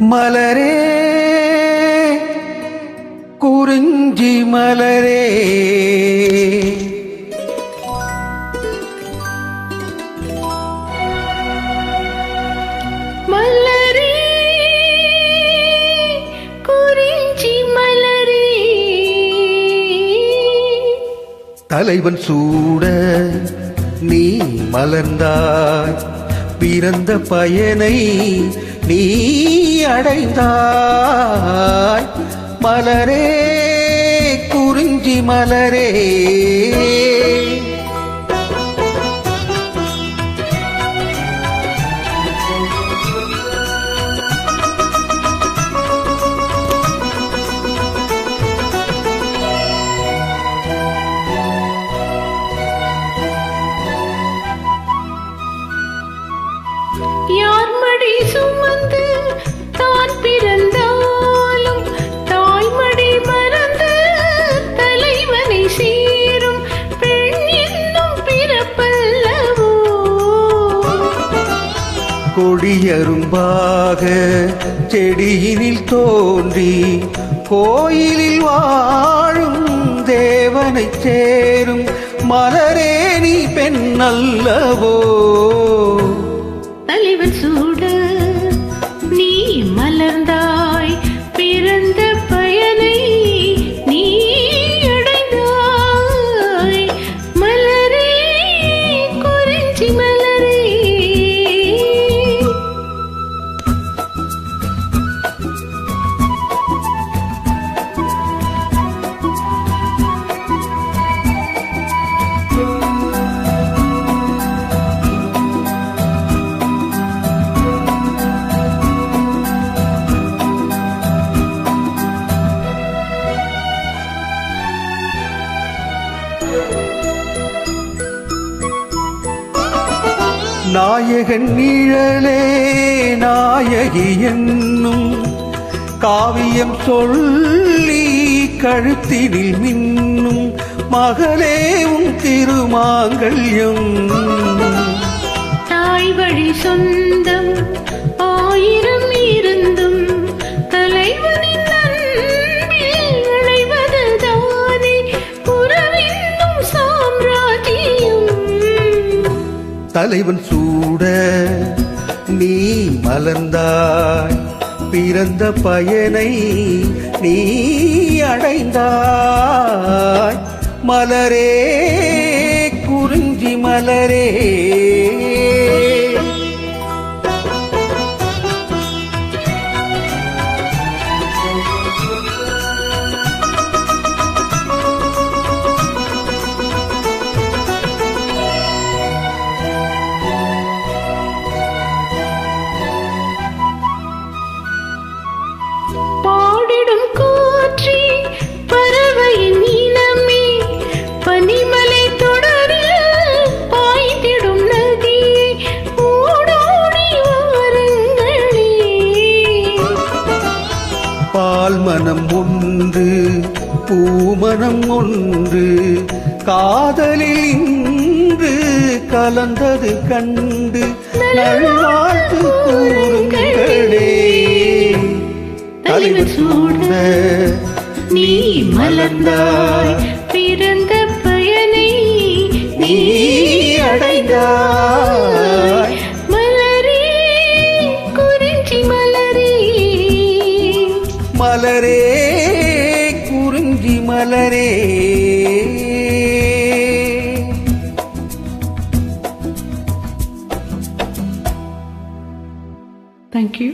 மலரே குறிஞ்சி மலரே மலரே குறிஞ்சி மலரே தலைவன் சூட நீ மலர்ந்தாய் பிறந்த பயனை நீ அடைந்தாய் மலரே குறிஞ்சி மலரே யார் மடி சுமந்து தான் பிறந்தாலும் தாய்மடி மறந்து தலைவனை சீரும் பெண் என்னும் பிறப்பல்லவோ கொடியரும்பாக செடியினில் தோன்றி கோயிலில் வாழும் தேவனை சேரும் மலரே நீ பெண் அல்லவோ தலைவன் சூட நீ மலர்ந்தாய் பிறந்த பயனை நீ அடைந்தாய் மலரே குறிஞ்சி மலரே நாயகன் நிழலே நாயகி என்னும் காவியம் சொல்லி கழுத்தினில் மின்னும் மகளே உன் திருமாங்கல்யம் தாய் வழி சொந்தம் ஆயிரம் இருந்தும் தலைவனின் அன்பில் அடைவதுதானே உறவென்னும் சாம்ராஜ்யம் தலைவன் சூட நீ மலர்ந்தாய் பிறந்த பயனை நீ அடைந்தாய் மலரே குறிஞ்சி மலரே பாடிடும் காற்றே பறவையின் இனமே பனிமலை தொடரில் பாய்ந்திடும் நதியே ஓடோடி வாருங்களே பால் மனம் ஒன்று பூமனம் ஒன்று காதலில் இன்று கலந்தது கண்டு நல்வாழ்த்து கூறுங்களே தலைவன் சூட நீ மலர்ந்தாய் பிறந்த பயனை நீ அடைந்தாய் மலரே குறிஞ்சி மலரே மலரே குறிஞ்சி மலரே Thank you.